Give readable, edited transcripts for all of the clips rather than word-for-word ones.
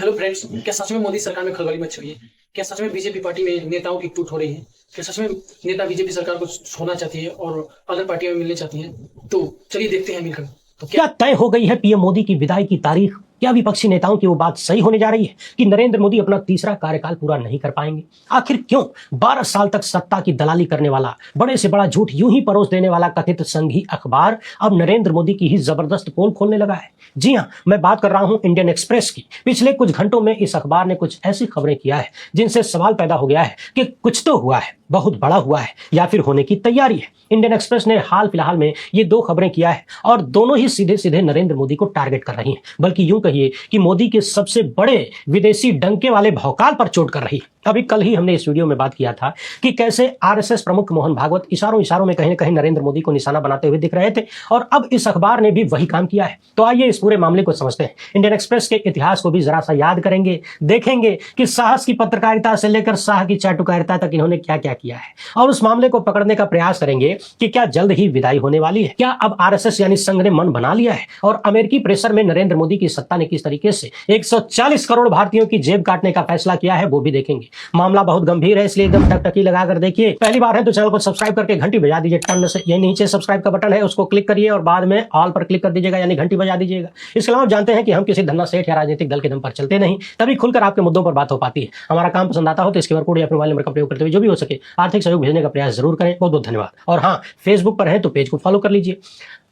Hello friends, क्या सच में मोदी सरकार में खलबली मच रही है? क्या सच में बीजेपी पार्टी में नेताओं की टूट हो रही है? क्या सच में नेता बीजेपी सरकार को छोड़ना चाहती है और अदर पार्टियों में मिलने चाहती हैं? तो चलिए देखते हैं मिलकर। तो क्या तय हो गई है पीएम मोदी की विदाई की तारीख? क्या विपक्षी नेताओं की वो बात सही होने जा रही है कि नरेंद्र मोदी अपना तीसरा कार्यकाल पूरा नहीं कर पाएंगे? आखिर क्यों 12 साल तक सत्ता की दलाली करने वाला, बड़े से बड़ा झूठ यूं ही परोस देने वाला कथित संघी अखबार अब नरेंद्र मोदी की ही जबरदस्त पोल खोलने लगा है? जी हां, मैं बात कर रहा हूं इंडियन एक्सप्रेस की। पिछले कुछ घंटों में इस अखबार ने कुछ ऐसी खबरें किया है जिनसे सवाल पैदा हो गया है कि कुछ तो हुआ है, बहुत बड़ा हुआ है या फिर होने की तैयारी है। इंडियन एक्सप्रेस ने हाल फिलहाल में ये दो खबरें किया है और दोनों ही सीधे सीधे नरेंद्र मोदी को टारगेट कर रही हैं, बल्कि यूं कहिए कि मोदी के सबसे बड़े विदेशी डंके वाले भौकाल पर चोट कर रही है। अभी कल ही हमने इस वीडियो में बात किया था कि कैसे आरएसएस प्रमुख मोहन भागवत इशारों इशारों में कहीं न कहीं नरेंद्र मोदी को निशाना बनाते हुए दिख रहे थे और अब इस अखबार ने भी वही काम किया है। तो आइए इस पूरे मामले को समझते हैं। इंडियन एक्सप्रेस के इतिहास को भी जरा सा याद करेंगे, देखेंगे कि साहस की पत्रकारिता से लेकर शाह की चाटुकारिता तक इन्होंने क्या क्या किया है और उस मामले को पकड़ने का प्रयास करेंगे कि क्या जल्द ही विदाई होने वाली है। क्या अब आरएसएस यानी संघ ने मन बना लिया है और अमेरिकी प्रेशर में नरेंद्र मोदी की सत्ता ने किस तरीके से 140 करोड़ भारतीयों की जेब काटने का फैसला किया है, वो भी देखेंगे। मामला बहुत गंभीर है, इसलिए एकदम टकटकी लगाकर देखिए। पहली बार है तो चैनल को सब्सक्राइब करके घंटी बजा दीजिए टन से। ये नीचे सब्सक्राइब का बटन है, उसको क्लिक करिए और बाद में ऑल पर क्लिक कर दीजिएगा, यानी घंटी बजा दीजिएगा। इसके अलावा आप जानते हैं कि हम किसी धन्ना सेठ या राजनीतिक दल के दम पर चलते नहीं, तभी खुलकर आपके मुद्दों पर बात हो पाती है। हमारा काम पसंद आता हो तो इसके QR कोड या मोबाइल नंबर का प्रयोग करते हुए जो भी हो सके आर्थिक सहयोग भेजने का प्रयास जरूर करें। बहुत बहुत धन्यवाद। और हाँ, फेसबुक पर है तो पेज को फॉलो कर लीजिए।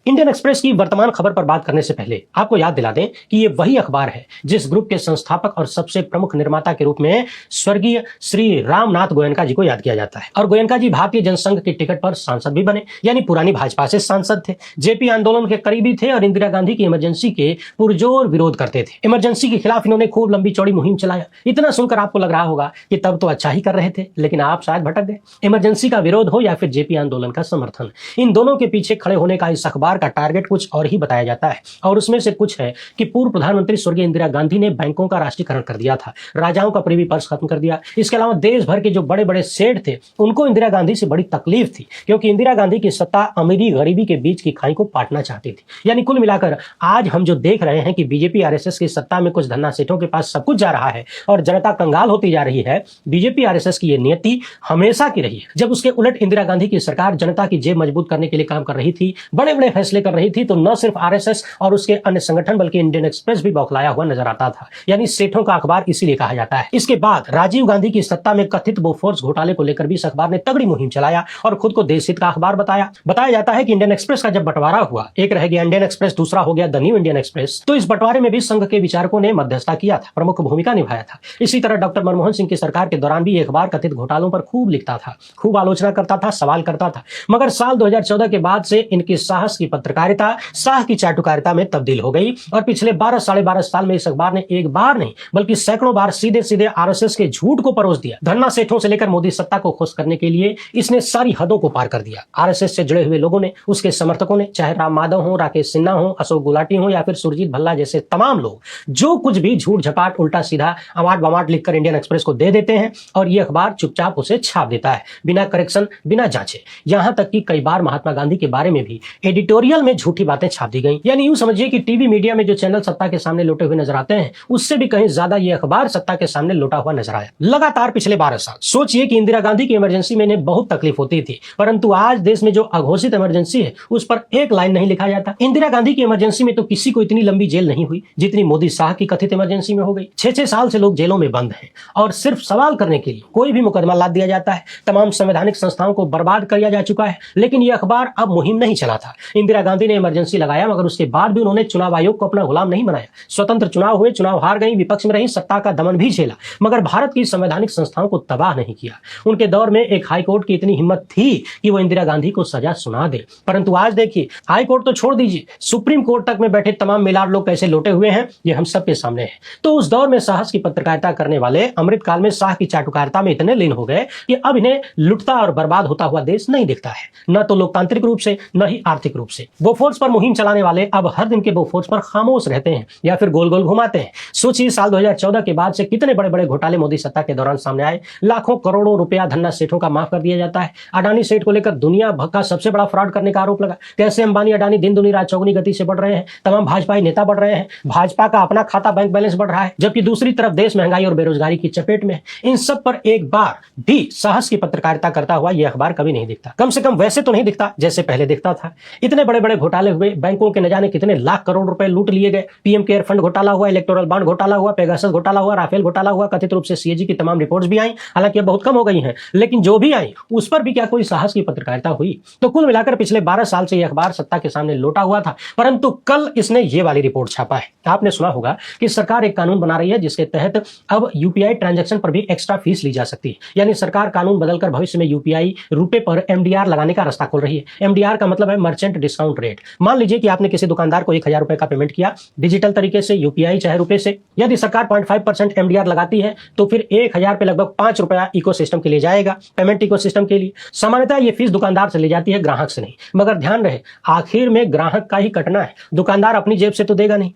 इंडियन एक्सप्रेस की वर्तमान खबर पर बात करने से पहले आपको याद दिला दें कि ये वही अखबार है जिस ग्रुप के संस्थापक और सबसे प्रमुख निर्माता के रूप में स्वर्गीय श्री रामनाथ गोयनका जी को याद किया जाता है। और गोयनका जी भारतीय जनसंघ के टिकट पर सांसद भी बने, यानी पुरानी भाजपा से सांसद थे। जेपी आंदोलन के करीबी थे और इंदिरा गांधी की इमरजेंसी के पुरजोर विरोध करते थे। इमरजेंसी के खिलाफ इन्होंने खूब लंबी चौड़ी मुहिम चलाया। इतना सुनकर आपको लग रहा होगा कि तब तो अच्छा ही कर रहे थे, लेकिन आप शायद भटक गए। इमरजेंसी का विरोध हो या फिर जेपी आंदोलन का समर्थन, इन दोनों के पीछे खड़े होने का इस अखबार का टारगेट कुछ और ही बताया जाता है। और उसमें से कुछ है कि पूर्व प्रधानमंत्री स्वर्गीय इंदिरा गांधी ने बैंकों का राष्ट्रीयकरण कर दिया था, राजाओं का प्रीवी पर्स खत्म कर दिया। इसके अलावा देश भर के जो बड़े बड़े सेठ थे उनको इंदिरा गांधी से बड़ी तकलीफ थी, क्योंकि इंदिरा गांधी की सत्ता अमीरी गरीबी के बीच की खाई को पाटना चाहती थी। यानी कुल मिलाकर आज हम जो देख रहे हैं कि बीजेपी आरएसएस की सत्ता में कुछ धन्ना सेठों के पास सब कुछ जा रहा है और जनता कंगाल होती जा रही है, बीजेपी आरएसएस की यह नीति हमेशा की रही है। जब उसके उलट इंदिरा गांधी की सरकार जनता की जेब मजबूत करने के लिए काम कर रही थी, बड़े बड़े फैसले कर रही थी, तो न सिर्फ आरएसएस और उसके अन्य संगठन बल्कि इंडियन एक्सप्रेस भी बौखलाया हुआ नजर आता था। यानी सेठों का अखबार इसीलिए कहा जाता है। इसके बाद राजीव गांधी की सत्ता में कथित बोफोर्स घोटाले को लेकर भी इस अखबार ने तगड़ी मुहिम चलाया और खुद को देश हित का अखबार बताया जाता है कि इंडियन एक्सप्रेस का जब बंटवारा हुआ, एक रह गया इंडियन एक्सप्रेस, दूसरा हो गया द न्यू इंडियन एक्सप्रेस, तो इस बंटवारे में भी संघ के विचारकों ने मध्यस्थता किया था, प्रमुख भूमिका निभाया था। इसी तरह डॉक्टर मनमोहन सिंह की सरकार के दौरान भी अखबार कथित घोटालों पर खूब लिखता था, खूब आलोचना करता था, सवाल करता था। मगर साल 2014 के बाद से इनकी साहस की पत्रकारिता शाह की चाटुकारिता में तब्दील हो गई और पिछले 12-12.5 साल में इस अखबार ने एक बार नहीं बल्कि सैकड़ों बार सीधे सीधे आरएसएस के झूठ को परोस दिया। धन्ना सेठों से लेकर मोदी सत्ता को खुश करने के लिए इसने सारी हदों को पार कर दिया। आरएसएस से जुड़े हुए लोगों ने, उसके समर्थकों ने, चाहे राम माधव हो, राकेश सिन्हा हो, अशोक गुलाटी हो या फिर सुरजीत भल्ला जैसे तमाम लोग, जो कुछ भी झूठ झपाट उल्टा सीधा अवाट बवाट लिखकर इंडियन एक्सप्रेस को दे देते हैं और ये अखबार चुपचाप उसे छाप देता है, बिना करेक्शन, बिना जांचे। यहां तक कि कई बार महात्मा गांधी के बारे में भी एडिटोरियल में झूठी बातें छाप दी गई। यानी यूं समझिए कि टीवी मीडिया में जो चैनल सत्ता के सामने लोटे हुए नजर आते हैं, उससे भी कहीं ज्यादा ये अखबार सत्ता के सामने लोटा हुआ नजर आया लगातार पिछले 12 साल। सोचिए कि इंदिरा गांधी की इमरजेंसी में इन्हें बहुत तकलीफ होती थी, परंतु आज देश में जो अघोषित इमरजेंसी है उस पर एक लाइन नहीं लिखा जाता। इंदिरा गांधी की इमरजेंसी में तो किसी को इतनी लंबी जेल नहीं हुई जितनी मोदी शाह की कथित इमरजेंसी में हो गई। 6-6 साल से लोग जेलों में बंद हैं और सिर्फ सवाल करने के लिए कोई भी मुकदमा लाद दिया जाता है। तमाम संवैधानिक संस्थाओं को बर्बाद किया जा चुका है, लेकिन यह अखबार अब मुहिम नहीं चला था। इंदिरा गांधी ने इमरजेंसी लगाया, मगर उसके बाद भी उन्होंने चुनाव आयोग को अपना गुलाम नहीं बनाया। स्वतंत्र चुनाव हुए, चुनाव हार गई, विपक्ष में रही, सत्ता का दमन भी झेला, मगर भारत की संवैधानिक संस्थाओं को तबाह नहीं किया। उनके दौर में एक हाई कोर्ट की इतनी हिम्मत थी कि वो इंदिरा गांधी को सजा सुना दे, परंतु आज देखिए, हाई कोर्ट तो छोड़ दीजिए, सुप्रीम कोर्ट तक में बैठे तमाम मिलार लोग कैसे लोटे हुए हैं, ये हम सबके सामने है। तो उस दौर में साहस की पत्रकारिता करने वाले अमृतकाल में शाह की चाटुकारिता में इतने लीन हो गए कि अब इन्हें लुटता और बर्बाद होता हुआ देश नहीं दिखता है, न तो लोकतांत्रिक रूप से, न ही आर्थिक रूप से। से। बोफोर्स पर मुहिम चलाने वाले अब हर दिन के बोफोर्स पर खामोश रहते हैं या फिर गोल गोल घुमाते हैं। सोचिए साल 2014 के बाद से कितने बड़े बड़े घोटाले मोदी सत्ता के दौरान सामने आए। लाखों करोड़ों रुपया धन्ना सेठों का माफ कर दिया जाता है। अडानी सेठ को लेकर दुनिया भर का सबसे बड़ा फ्रॉड करने का आरोप लगा। कैसे अंबानी अडानी दिन दुनी रात चौगुनी गति से बढ़ रहे हैं। तमाम भाजपाई नेता बढ़ रहे हैं। भाजपा का अपना खाता बैंक बैलेंस बढ़ रहा है, जबकि दूसरी तरफ देश महंगाई और बेरोजगारी की चपेट में है। इन सब पर एक बार भी साहस की पत्रकारिता करता हुआ यह अखबार कभी नहीं दिखता। कम से कम वैसे तो नहीं दिखता जैसे पहले दिखता था। इतने बड़े बड़े घोटाले हुए, बैंकों के न जाने कितने लाख करोड़ रुपए लूट लिए गए। पीएम केयर फंड घोटाला हुआ, इलेक्टोरल बॉन्ड घोटाला हुआ, पेगासस घोटाला हुआ, राफेल घोटाला हुआ, कथित रूप से सीएजी की तमाम रिपोर्ट्स भी आई, हालांकि अब बहुत कम हो गई हैं, लेकिन जो भी आई उस पर भी क्या कोई साहस की पत्रकारिता हुई? तो कुल मिलाकर पिछले 12 साल से यह अखबार सत्ता के सामने लोटा हुआ था, परंतु कल इसने ये वाली रिपोर्ट छापा है। आपने सुना होगा कि सरकार एक कानून बना रही है जिसके तहत अब यूपीआई ट्रांजैक्शन पर भी एक्स्ट्रा फीस ली जा सकती है। यानी सरकार कानून बदलकर भविष्य में यूपीआई रुपए पर एमडीआर लगाने का रास्ता खोल रही है। एमडीआर का मतलब है मर्चेंट डिस्काउंट रेट। मान लीजिए कि आपने किसी दुकानदार को 1000 रुपए का पेमेंट किया डिजिटल तरीके से, यूपीआई चाहे रुपए से। यदि सरकार 0.5% एमडीआर लगाती है तो फिर 1000 पे लगभग 5 रुपया इकोसिस्टम के लिए जाएगा, पेमेंट इकोसिस्टम के लिए। सामान्यतः ये फीस दुकानदार से ले जाती है, ग्राहक से नहीं। मगर ध्यान रहे, आखिर में ग्राहक का ही कटना है, दुकानदार अपनी जेब से तो देगा नहीं।